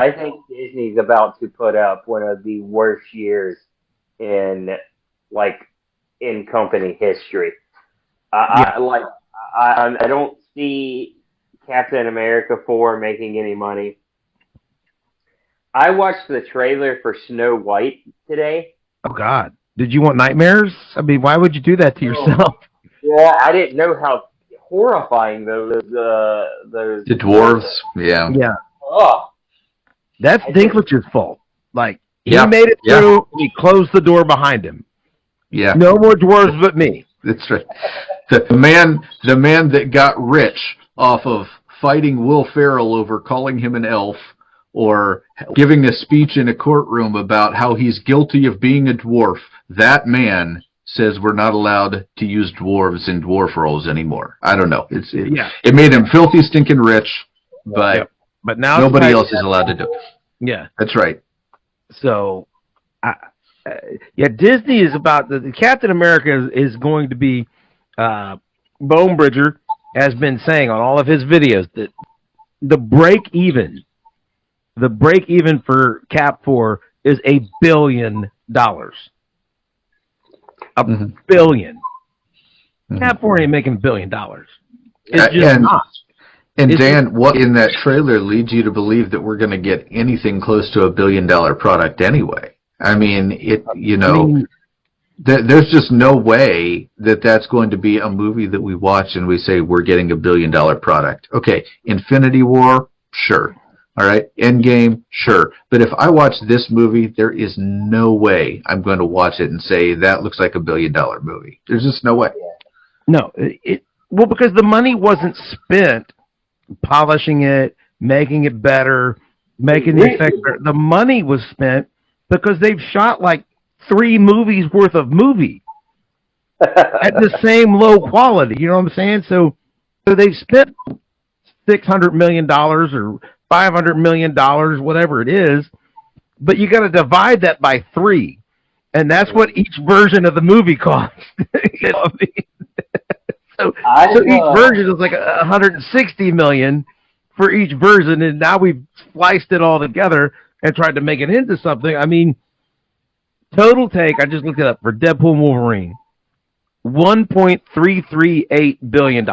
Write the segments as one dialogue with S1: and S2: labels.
S1: I think Disney's about to put up one of the worst years in like in company history.
S2: Yeah.
S1: I don't see Captain America 4 making any money. I watched the trailer for Snow White today.
S2: Oh God, did you want nightmares? I mean, why would you do that to
S1: Oh,
S2: yourself?
S1: yeah, I didn't know how horrifying those
S3: The
S1: dwarves.
S3: dwarves, yeah.
S2: Yeah,
S1: Oh,
S2: that's
S1: I just
S2: Dinklage's fault. Like he
S3: Yeah,
S2: made it
S3: yeah,
S2: through, he closed the door behind him.
S3: yeah.
S2: No more dwarves but me.
S3: That's right. The man that got rich off of fighting Will Ferrell over calling him an elf, or giving a speech in a courtroom about how he's guilty of being a dwarf. That man says we're not allowed to use dwarves in dwarf roles anymore. I don't know.
S2: Yeah,
S3: It made him filthy, stinking rich, but
S2: yep. But now
S3: nobody else is allowed to do it.
S2: Yeah.
S3: That's right.
S2: So, yeah, Disney is about the Captain America is going to be. Bone Bridger has been saying on all of his videos that the break even for Cap 4 is $1 billion. Billion. Cap 4 ain't making $1 billion. It's just not.
S3: And Dan, what in that trailer leads you to believe that we're going to get anything close to $1 billion product anyway? I mean, there's just no way that that's going to be a movie that we watch and we say we're getting $1 billion product. Okay, Infinity War, sure. All right, Endgame, sure. But if I watch this movie, there is no way I'm going to watch it and say that looks like $1 billion movie. There's just no way.
S2: No, well, because the money wasn't spent polishing it, making it better, making the effects better. The money was spent because they've shot like 3 movies worth of movie at the same low quality. You know what I'm saying? So they've spent $600 million or $500 million, whatever it is, but you got to divide that by 3, and that's what each version of the movie costs. You know what I mean? So each version is like $160 million for each version, and now we've spliced it all together and tried to make it into something. I mean, total take, I just looked it up, for Deadpool and Wolverine, $1.338 billion.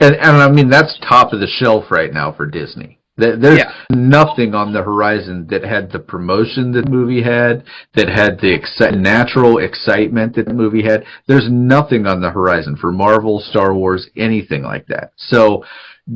S3: And I mean, that's top of the shelf right now for Disney. There's nothing on the horizon that had the promotion that the movie had, that had the natural excitement that the movie had. There's nothing on the horizon for Marvel, Star Wars, anything like that. So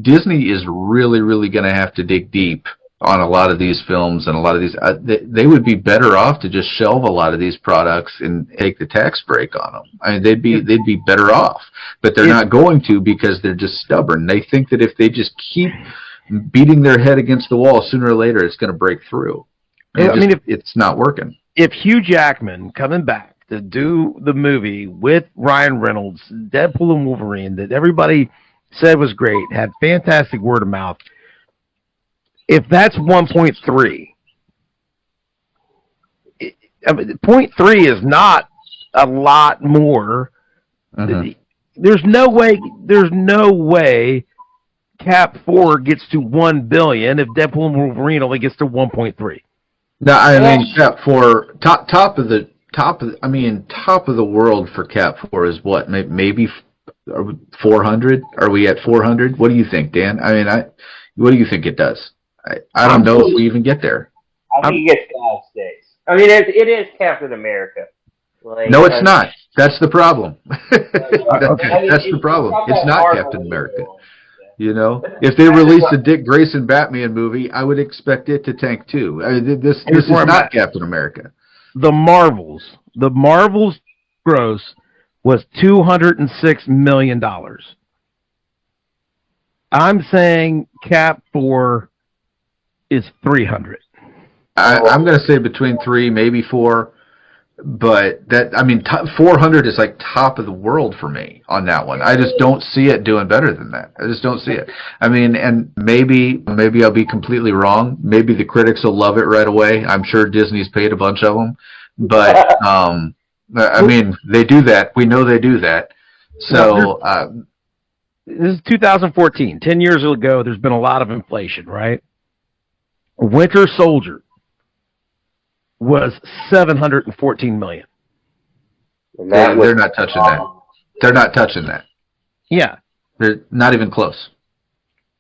S3: Disney is really, really going to have to dig deep on a lot of these films and a lot of these. They would be better off to just shelve a lot of these products and take the tax break on them. I mean, they'd be better off, but they're not going to because they're just stubborn. They think that if they just keep beating their head against the wall, sooner or later it's going to break through. It's not working.
S2: If Hugh Jackman coming back to do the movie with Ryan Reynolds, Deadpool and Wolverine, that everybody said was great, had fantastic word of mouth, if that's 1.3, 0.3 is not a lot more. There's no way Cap 4 gets to $1 billion if Deadpool and Wolverine only gets to 1.3.
S3: No, I mean Cap 4 top of the world for Cap 4 is what, maybe 400? Are we at 400? What do you think, Dan? I mean, what do you think it does? I don't know if we even get there.
S1: I think it gets 5 states. I mean, it is Captain America. Like,
S3: no, it's not. That's the problem. That's the problem. It's not Captain America. You know, if they release a Dick Grayson Batman movie, I would expect it to tank too. I mean, this is not Captain America.
S2: The Marvels gross was $206 million. I'm saying Cap 4 is 300.
S3: I'm going to say between 3, maybe 4, but 400 is like top of the world for me on that one. I just don't see it doing better than that. I just don't see it. I mean, and maybe I'll be completely wrong. Maybe the critics will love it right away. I'm sure Disney's paid a bunch of them, but I mean, they do that. We know they do that. So
S2: this is 2014. 10 years ago, there's been a lot of inflation, right? Winter Soldier was $714 million.
S1: And that was
S3: They're not touching that. They're not touching that.
S2: Yeah.
S3: They're not even close.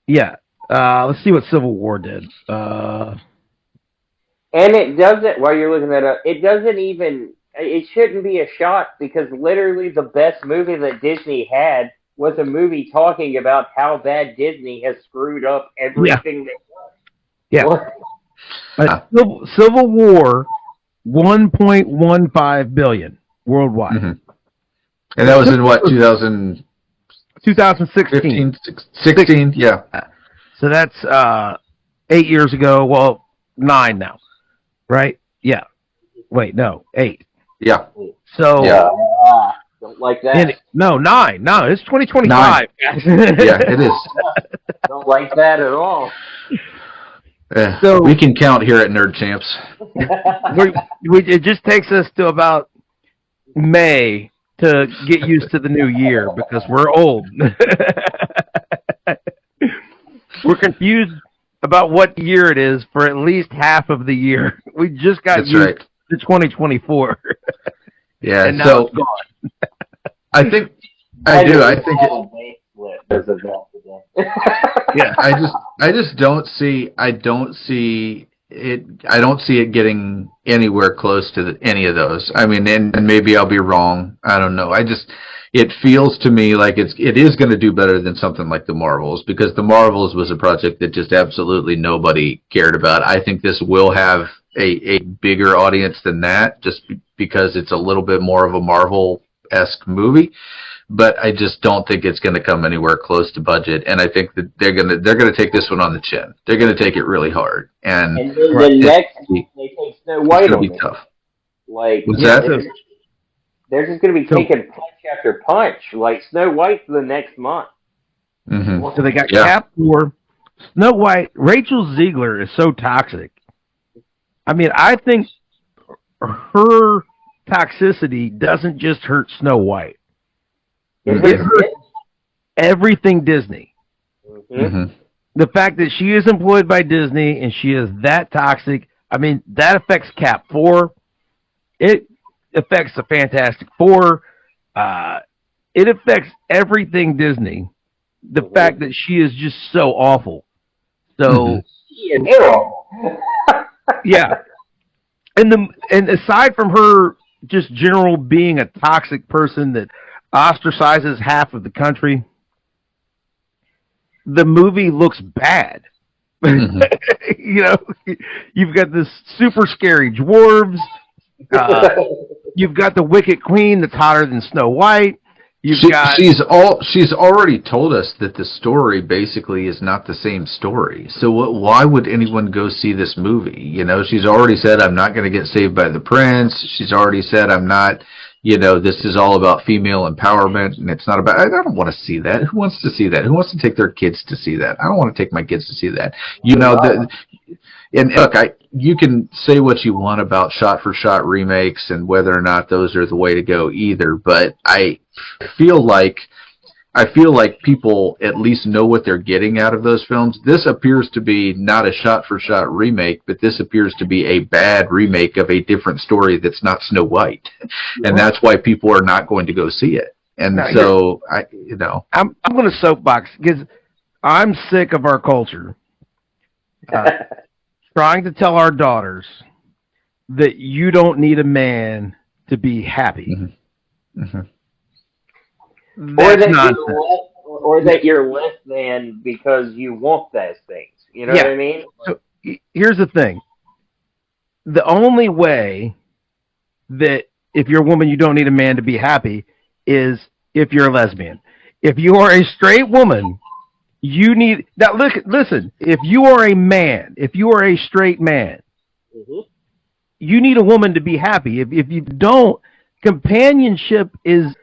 S2: Yeah. Let's see what Civil War did.
S1: And it doesn't, while you're looking that up, it doesn't even, it shouldn't be a shock because literally the best movie that Disney had was a movie talking about how bad Disney has screwed up everything
S2: Yeah. Civil War, $1.15 billion worldwide.
S3: Mm-hmm. And that was in what, 2016? 16, yeah.
S2: So that's 8 years ago. Well, 9 now, right? Yeah. Wait, no, 8.
S3: Yeah.
S2: So
S1: yeah, don't like that.
S2: No, 9. No, it's 2025.
S3: 9. Yeah, it is.
S1: Don't like that at all.
S2: So
S3: we can count here at Nerd Champs.
S2: It just takes us to about May to get used to the new year because we're old. We're confused about what year it is for at least half of the year. We just got used to 2024.
S3: Yeah,
S2: and now
S3: so
S2: it's gone.
S3: I think I do. I think
S2: yeah.
S3: I just don't see it getting anywhere close to any of those. I mean, and maybe I'll be wrong. I don't know. It feels to me like it is going to do better than something like the Marvels, because the Marvels was a project that just absolutely nobody cared about. I think this will have a bigger audience than that, just because it's a little bit more of a Marvel-esque movie. But I just don't think it's going to come anywhere close to budget, and I think that they're going to take this one on the chin. They're going to take it really hard, and
S1: then the next they take Snow White
S3: it's
S1: on
S3: going to be
S1: it.
S3: tough.
S1: Like
S3: What's that?
S1: They're just going to be taking punch after punch, like Snow White for the next month.
S3: Mm-hmm.
S2: So they got Cap for Snow White. Rachel Ziegler is so toxic. I mean, I think her toxicity doesn't just hurt Snow White. It hurts everything Disney.
S3: Mm-hmm.
S2: The fact that she is employed by Disney and she is that toxic, I mean, that affects Cap 4. It affects the Fantastic Four. It affects everything Disney. The fact that she is just so awful. So yeah. And aside from her just general being a toxic person that ostracizes half of the country, the movie looks bad.
S3: Mm-hmm.
S2: You know, you've got this super scary dwarves. You've got the Wicked Queen that's hotter than Snow White. She's already told us that the story basically is not the same story. So why would anyone go see this movie? You know, she's already said, I'm not going to get saved by the prince. She's already said, I'm not, you know, this is all about female empowerment, and it's not about, I don't want to see that. Who wants to see that? Who wants to take their kids to see that? I don't want to take my kids to see that. You know, and look, you can say what you want about shot-for-shot remakes and whether or not those are the way to go either, but I feel like people at least know what they're getting out of those films. This appears to be not a shot-for-shot remake, but this appears to be a bad remake of a different story that's not Snow White, and that's why people are not going to go see it. And I'm going to soapbox because I'm sick of our culture. Trying to tell our daughters that you don't need a man to be happy.
S3: Mm-hmm.
S2: Mm-hmm.
S1: Or that you're less than because you want those things. You know what I mean?
S2: So here's the thing. The only way that if you're a woman you don't need a man to be happy is if you're a lesbian. If you are a straight woman, you need now. Listen. If you are a man, if you are a straight man, you need a woman to be happy. If you don't, companionship is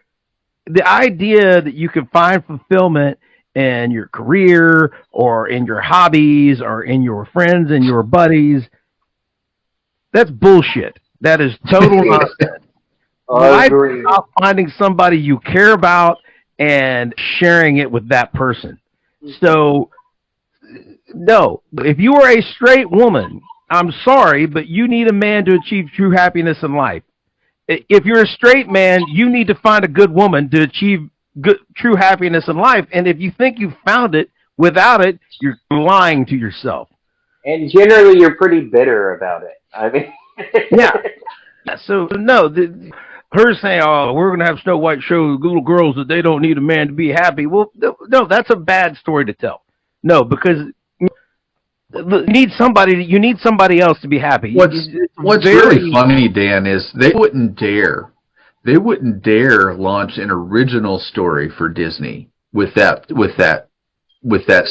S2: the idea that you can find fulfillment in your career or in your hobbies or in your friends and your buddies. That's bullshit. That is total nonsense.
S1: I agree.
S2: About finding somebody you care about and sharing it with that person. So No, if you are a straight woman, I'm sorry, but you need a man to achieve true happiness in life. If you're a straight man, you need to find a good woman to achieve true happiness in life. And if you think you found it without it, you're lying to yourself.
S1: And generally, you're pretty bitter about it. I mean,
S2: Yeah. So no, her saying, "Oh, we're going to have Snow White show little girls that they don't need a man to be happy." Well, no, that's a bad story to tell. No, because you need somebody else to be happy.
S3: What's really funny, Dan, is they wouldn't dare launch an original story for Disney with that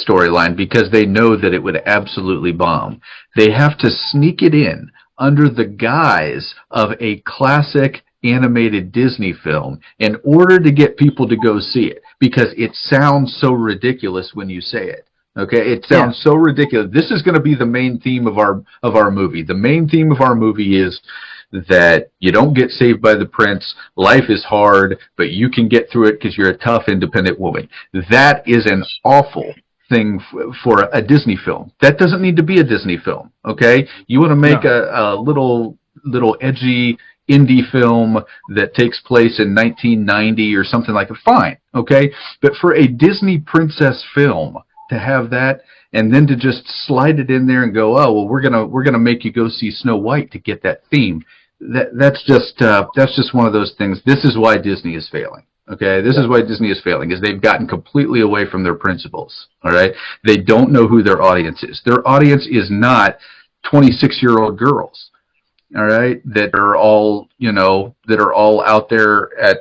S3: storyline, because they know that it would absolutely bomb. They have to sneak it in under the guise of a classic animated Disney film in order to get people to go see it, because it sounds so ridiculous when you say it. Okay, it sounds so ridiculous. This is going to be the main theme of our movie. The main theme of our movie is that you don't get saved by the prince. Life is hard, but you can get through it because you're a tough, independent woman. That is an awful thing for a Disney film. That doesn't need to be a Disney film. Okay, you want to make a little edgy indie film that takes place in 1990 or something like that. Fine, okay, but for a Disney princess film, to have that and then to just slide it in there and go, oh well, we're gonna make you go see Snow White to get that theme. That's just one of those things. This is why Disney is failing. Okay, this is why Disney is failing, is they've gotten completely away from their principles. All right, they don't know who their audience is. Their audience is not 26-year-old girls. All right, that are all out there at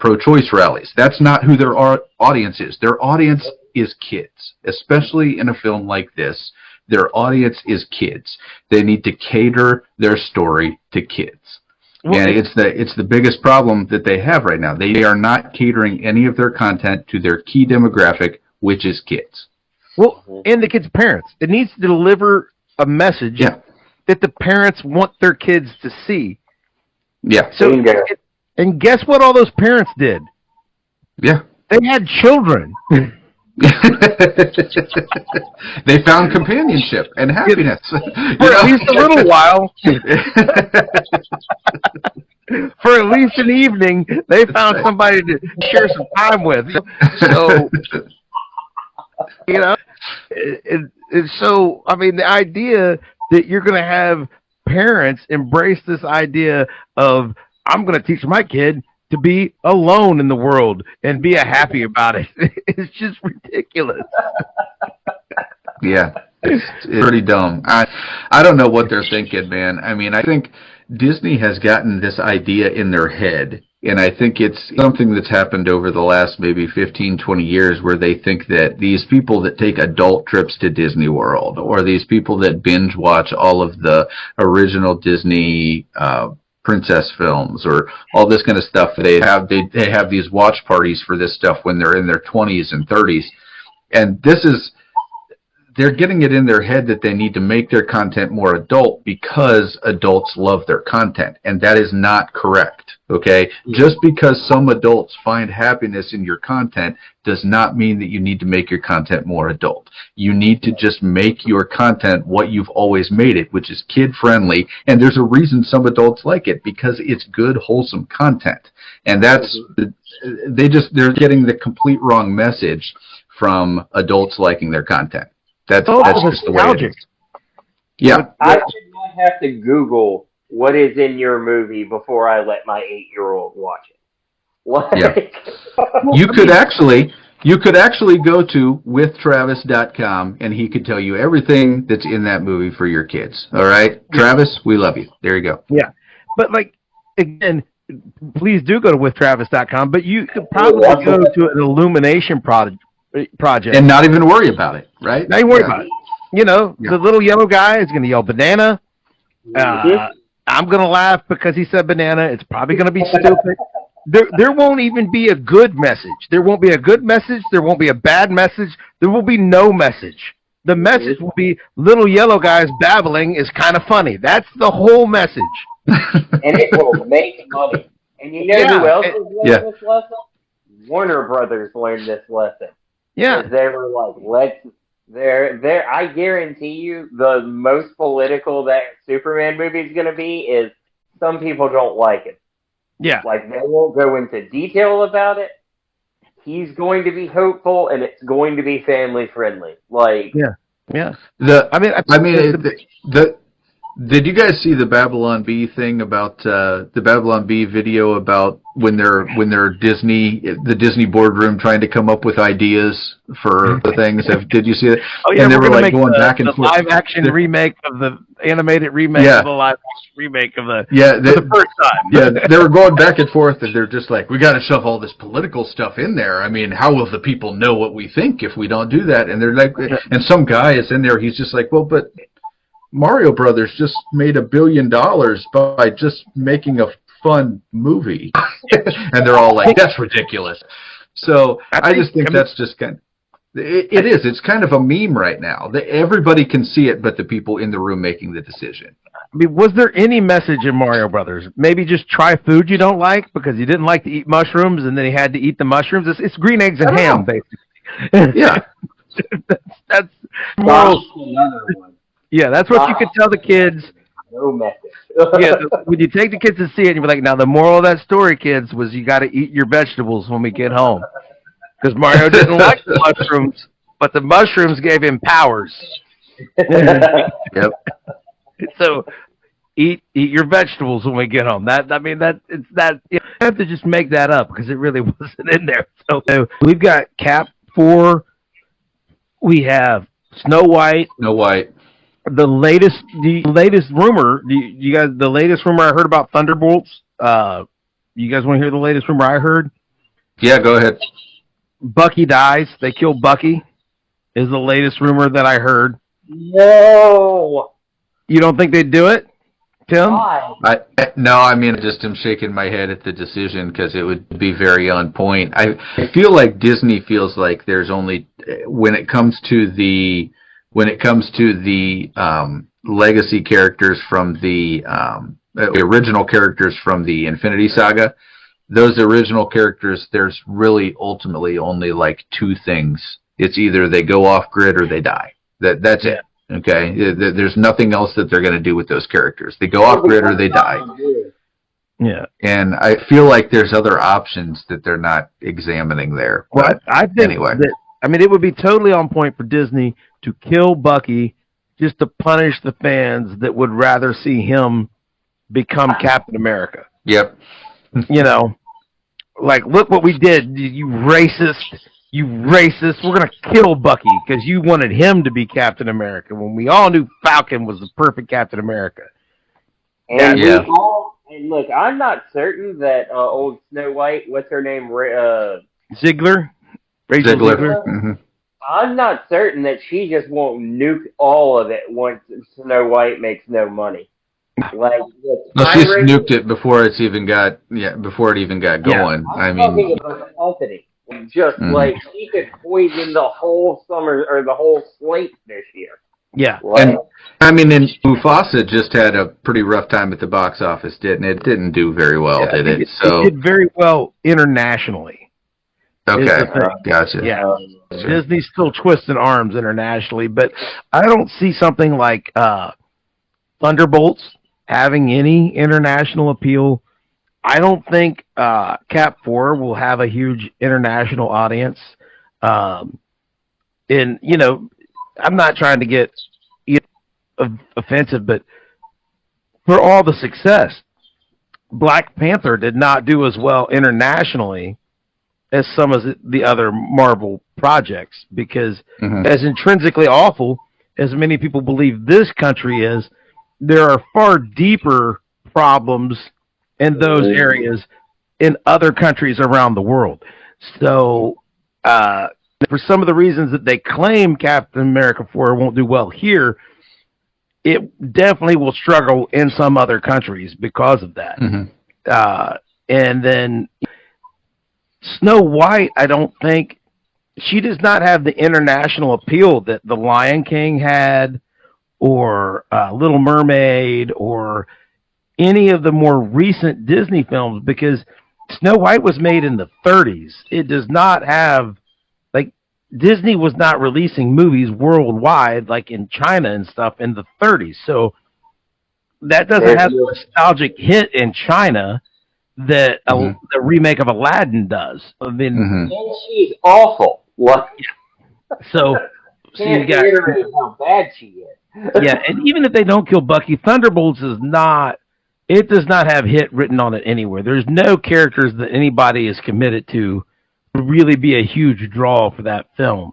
S3: pro-choice rallies. That's not who their audience is. Their audience is kids, especially in a film like this. Their audience is kids. They need to cater their story to kids. And it's the biggest problem that they have right now. They are not catering any of their content to their key demographic, which is kids.
S2: Well, and the kids' parents. It needs to deliver a message that the parents want their kids to see.
S3: Yeah.
S2: So, and guess what all those parents did?
S3: Yeah.
S2: They had children.
S3: They found companionship and happiness.
S2: For at least a little while. For at least an evening, they found somebody to share some time with. So, so, I mean, the idea that you're going to have parents embrace this idea of, I'm going to teach my kid to be alone in the world and be happy about it. It's just ridiculous.
S3: Yeah, it's pretty dumb. I don't know what they're thinking, man. I mean, I think Disney has gotten this idea in their head, and I think it's something that's happened over the last maybe 15, 20 years, where they think that these people that take adult trips to Disney World, or these people that binge watch all of the original Disney princess films, or all this kind of stuff, they have these watch parties for this stuff when they're in their 20s and 30s, and they're getting it in their head that they need to make their content more adult because adults love their content, and that is not correct. Okay, just because some adults find happiness in your content does not mean that you need to make your content more adult. You need to just make your content what you've always made it, which is kid friendly, and there's a reason some adults like it, because it's good, wholesome content. And that's they're getting the complete wrong message from adults liking their content. That's just the way it is. Yeah.
S1: I should not have to Google what is in your movie before I let my 8-year-old watch it. What?
S3: Yeah. You could actually go to withtravis.com and he could tell you everything that's in that movie for your kids. All right? Travis, we love you. There you go.
S2: Yeah. But again, please do go to withtravis.com, but you could probably go to an Illumination project.
S3: And not even worry about it, right?
S2: Not even worry about it. The little yellow guy is going to yell banana. I'm going to laugh because he said banana. It's probably going to be stupid. There won't even be a good message. There won't be a good message. There won't be a bad message. There will be no message. The message will be little yellow guys babbling is kind of funny. That's the whole message.
S1: And it will make money. And you know who else has learned this lesson? Warner Brothers learned this lesson.
S2: Yeah.
S1: They were like, I guarantee you, the most political that Superman movie is going to be is some people don't like it.
S2: Yeah.
S1: Like, they won't go into detail about it. He's going to be hopeful, and it's going to be family friendly. Like,
S2: Yeah.
S3: Did you guys see the Babylon Bee thing about the Babylon Bee video about when they're the Disney boardroom trying to come up with ideas for the things? Did you see it?
S2: Oh yeah,
S3: and they
S2: we're
S3: were
S2: gonna
S3: like
S2: make
S3: going back and
S2: the
S3: forth.
S2: live action remake of the animated remake of the live action remake of the the first time.
S3: Yeah, they were going back and forth, and they're just like, we got to shove all this political stuff in there. I mean, how will the people know what we think if we don't do that? And they're like, and some guy is in there. He's just like, well, but Mario Brothers just made $1 billion by just making a fun movie, and they're all like, "That's ridiculous." So I just think that's just kind. It is. It's kind of a meme right now. Everybody can see it, but the people in the room making the decision.
S2: I mean, was there any message in Mario Brothers? Maybe just try food you don't like because you didn't like to eat mushrooms, and then he had to eat the mushrooms. It's green eggs and ham, basically.
S3: Yeah,
S2: that's moral. Yeah, that's what you could tell the kids.
S1: No message.
S2: When you take the kids to see it, and you're like, now the moral of that story, kids, was you got to eat your vegetables when we get home. Because Mario didn't like the mushrooms, but the mushrooms gave him powers.
S3: Yep.
S2: So eat your vegetables when we get home. You have to just make that up because it really wasn't in there. So we've got Cap 4. We have Snow White. The latest rumor, the latest rumor I heard about Thunderbolts. You guys want to hear the latest rumor I heard?
S3: Yeah, go ahead.
S2: Bucky dies. They kill Bucky. Is the latest rumor that I heard.
S1: No.
S2: You don't think they'd do it, Tim?
S1: Why?
S3: No, I mean, just am shaking my head at the decision because it would be very on point. I feel like Disney feels like there's only when it comes to the legacy characters from the original characters from the Infinity Saga, those original characters, there's really ultimately only like two things. It's either they go off grid or they die. That's it. Okay? There's nothing else that they're going to do with those characters. They go off grid or they die.
S2: Yeah.
S3: And I feel like there's other options that they're not examining there.
S2: Well, I think anyway. It would be totally on point for Disney to kill Bucky just to punish the fans that would rather see him become Captain America.
S3: Yep.
S2: Like, look what we did, you racist. We're going to kill Bucky because you wanted him to be Captain America when we all knew Falcon was the perfect Captain America.
S1: And look, I'm not certain that old Snow White, what's her name?
S2: Ziegler? Rachel Ziegler?
S3: Mm-hmm.
S1: I'm not certain that she just won't nuke all of it once Snow White makes no money. Like,
S3: she nuked it before it even got going.
S1: Yeah. I'm talking about the company. Just like she could poison the whole summer or the whole slate this year.
S2: Yeah.
S3: Like, and Mufasa just had a pretty rough time at the box office, didn't it? It didn't do very well, did it? So
S2: it did very well internationally.
S3: Okay, gotcha.
S2: Yeah, Disney's still twisting arms internationally, but I don't see something like Thunderbolts having any international appeal. I don't think Cap 4 will have a huge international audience. And, I'm not trying to get offensive, but for all the success, Black Panther did not do as well internationally as some of the other Marvel projects because as intrinsically awful as many people believe this country is, there are far deeper problems in those areas in other countries around the world. So for some of the reasons that they claim Captain America 4 won't do well here, it definitely will struggle in some other countries because of that. And then Snow White, I don't think, she does not have the international appeal that The Lion King had or Little Mermaid or any of the more recent Disney films because Snow White was made in the 30s. It does not have, like, Disney was not releasing movies worldwide like in China and stuff in the 30s. So that doesn't have the nostalgic hit in China that the remake of Aladdin does. I mean,
S1: and she's awful. What?
S2: So
S1: Can't reiterate how bad she is.
S2: Yeah, and even if they don't kill Bucky, Thunderbolts is not. It does not have hit written on it anywhere. There's no characters that anybody is committed to really be a huge draw for that film.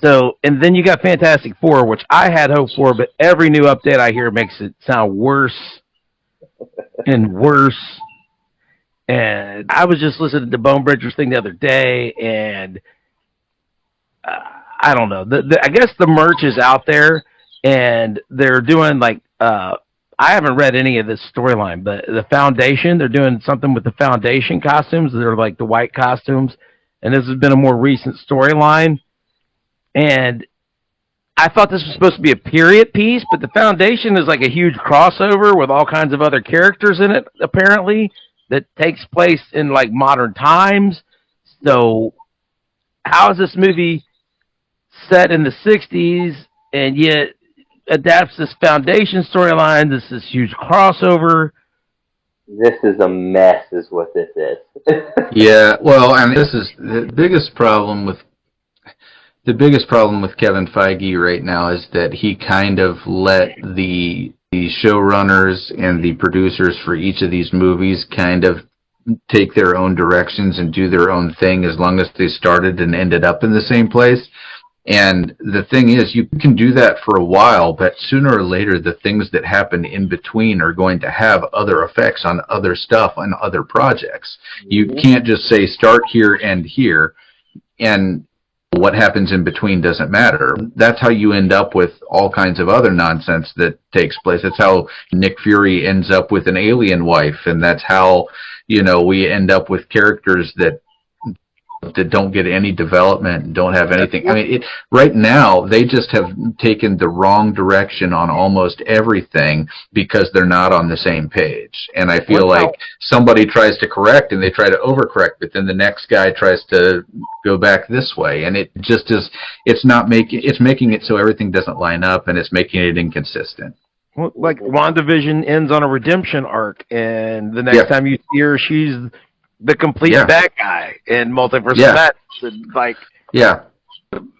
S2: So, and then you got Fantastic Four, which I had hope for, but every new update I hear makes it sound worse and worse. And I was just listening to Bonebreaker's thing the other day, and I don't know. I guess the merch is out there, and they're doing like I haven't read any of this storyline, but the Foundation, they're doing something with the Foundation costumes. They're like the white costumes, and this has been a more recent storyline. And I thought this was supposed to be a period piece, but the Foundation is like a huge crossover with all kinds of other characters in it, apparently, that takes place in like modern times. So how is this movie set in the 60s and yet adapts this Foundation storyline, this huge crossover?
S1: This is a mess is what this is.
S3: Yeah, well, and this is the biggest problem with Kevin Feige right now is that he kind of let the showrunners and the producers for each of these movies kind of take their own directions and do their own thing as long as they started and ended up in the same place. And the thing is, you can do that for a while, but sooner or later, the things that happen in between are going to have other effects on other stuff, on other projects. You can't just say, start here, end here, and what happens in between doesn't matter. That's how you end up with all kinds of other nonsense that takes place. That's how Nick Fury ends up with an alien wife, and that's how, we end up with characters that don't get any development and don't have anything. I mean, right now, they just have taken the wrong direction on almost everything because they're not on the same page. And I feel like somebody tries to correct and they try to overcorrect, but then the next guy tries to go back this way. And it just is, it's making it so everything doesn't line up, and it's making it inconsistent.
S2: Well, like WandaVision ends on a redemption arc, and the next time you see her, she's the complete bad guy in Multiverse of Madness.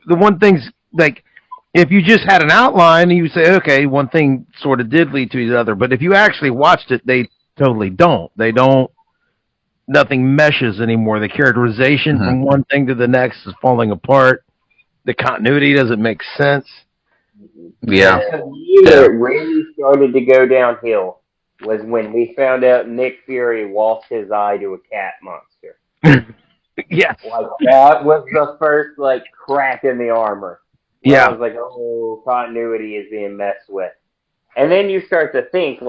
S2: The one thing's like, if you just had an outline, you say, okay, one thing sort of did lead to the other. But if you actually watched it, they totally don't. Nothing meshes anymore. The characterization from one thing to the next is falling apart. The continuity doesn't make sense.
S1: Yeah. The year that really started to go downhill was when we found out Nick Fury lost his eye to a cat monster.
S2: Yes.
S1: Like, that was the first, crack in the armor.
S2: Yeah.
S1: I was like, oh, continuity is being messed with. And then you start to think,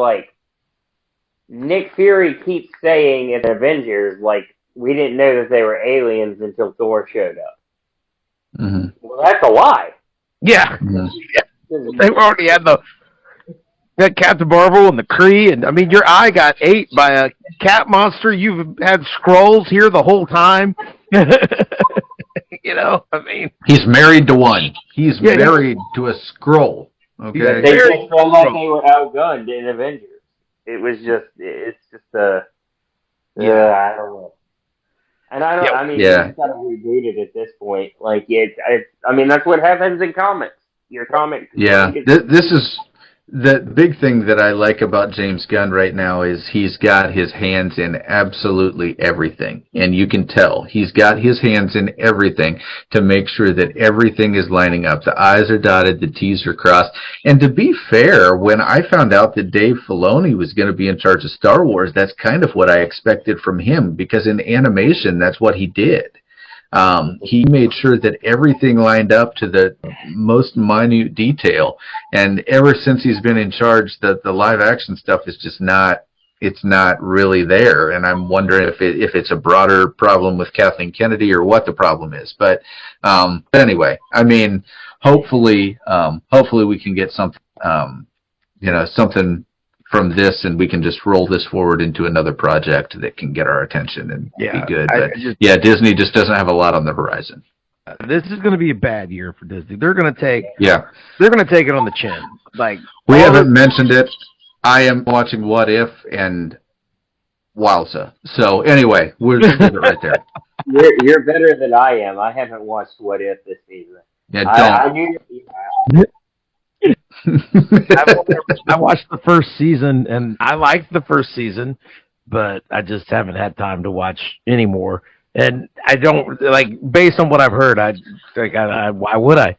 S1: Nick Fury keeps saying in Avengers, we didn't know that they were aliens until Thor showed up.
S3: Mm-hmm.
S1: Well, that's a lie.
S2: Yeah. Mm-hmm. They already had that Captain Marvel and the Kree, and I mean, your eye got ate by a cat monster. You've had Skrulls here the whole time. I mean,
S3: he's married to one. He's married to a Skrull. Okay,
S1: they just felt like they were outgunned in Avengers. It's just I don't know. And I don't. I mean, you kind of reboot it at this point. I mean, that's what happens in comics. Your comic.
S3: Yeah, this is the big thing that I like about James Gunn right now is he's got his hands in absolutely everything. And you can tell he's got his hands in everything to make sure that everything is lining up. The I's are dotted, the T's are crossed. And to be fair, when I found out that Dave Filoni was going to be in charge of Star Wars, that's kind of what I expected from him, because in animation, that's what he did. He made sure that everything lined up to the most minute detail, and ever since he's been in charge, the live action stuff is just not really there. And I'm wondering if it's a broader problem with Kathleen Kennedy or what the problem is. But anyway, I mean, hopefully we can get something, something from this, and we can just roll this forward into another project that can get our attention and be good. But Disney just doesn't have a lot on the horizon.
S2: This is going to be a bad year for Disney. They're going to take it on the chin. Like,
S3: we haven't mentioned it. I am watching What If and Wowza. So anyway, we'll just leave it right there.
S1: You're better than I am. I haven't watched What If this season.
S3: Yeah,
S2: I watched the first season, and I liked the first season, but I just haven't had time to watch anymore. And I don't, like, based on what I've heard, I think, why would I?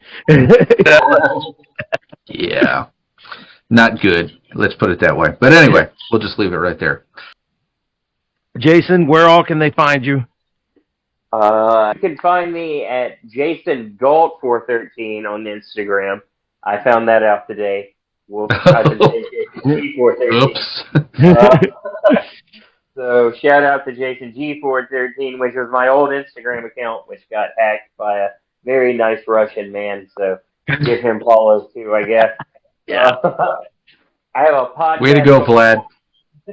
S3: Yeah. Not good. Let's put it that way. But anyway, we'll just leave it right there.
S2: Jason, where all can they find you?
S1: You can find me at JasonGalt413 on Instagram. I found that out today. We'll type in G413.
S3: Oops.
S1: So shout out to Jason G413, which was my old Instagram account, which got hacked by a very nice Russian man. So give him follows too, I guess.
S2: Yeah.
S1: I have a podcast.
S3: Way to go, Vlad.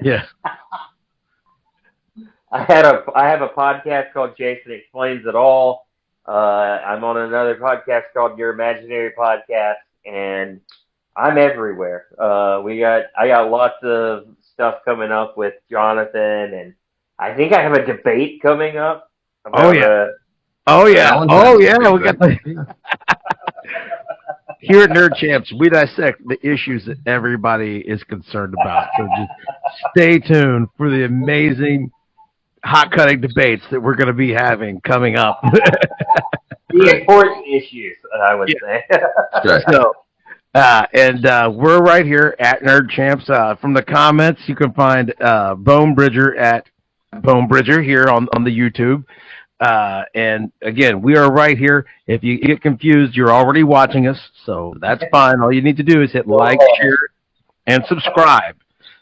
S2: Yeah.
S1: I have a podcast called Jason Explains It All. I'm on another podcast called Your Imaginary Podcast, and I'm everywhere. I got lots of stuff coming up with Jonathan, and I think I have a debate coming up.
S2: Oh yeah. We got here at Nerd Champs, we dissect the issues that everybody is concerned about. So just stay tuned for the amazing hot cutting debates that we're going to be having coming up.
S1: The important issues, I would say.
S3: Right.
S2: So, we're right here at Nerd Champs. From the comments, you can find Bone Bridger at Bone Bridger here on the YouTube. And again, we are right here. If you get confused, you're already watching us, so that's fine. All you need to do is hit like, share, and subscribe.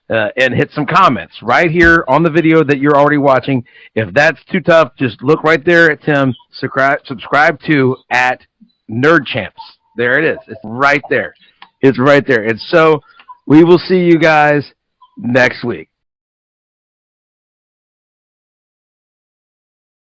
S2: And hit some comments right here on the video that you're already watching. If that's too tough, just look right there at Tim. Subscribe to at Nerd Champs. There it is. It's right there. It's right there. And so we will see you guys next week.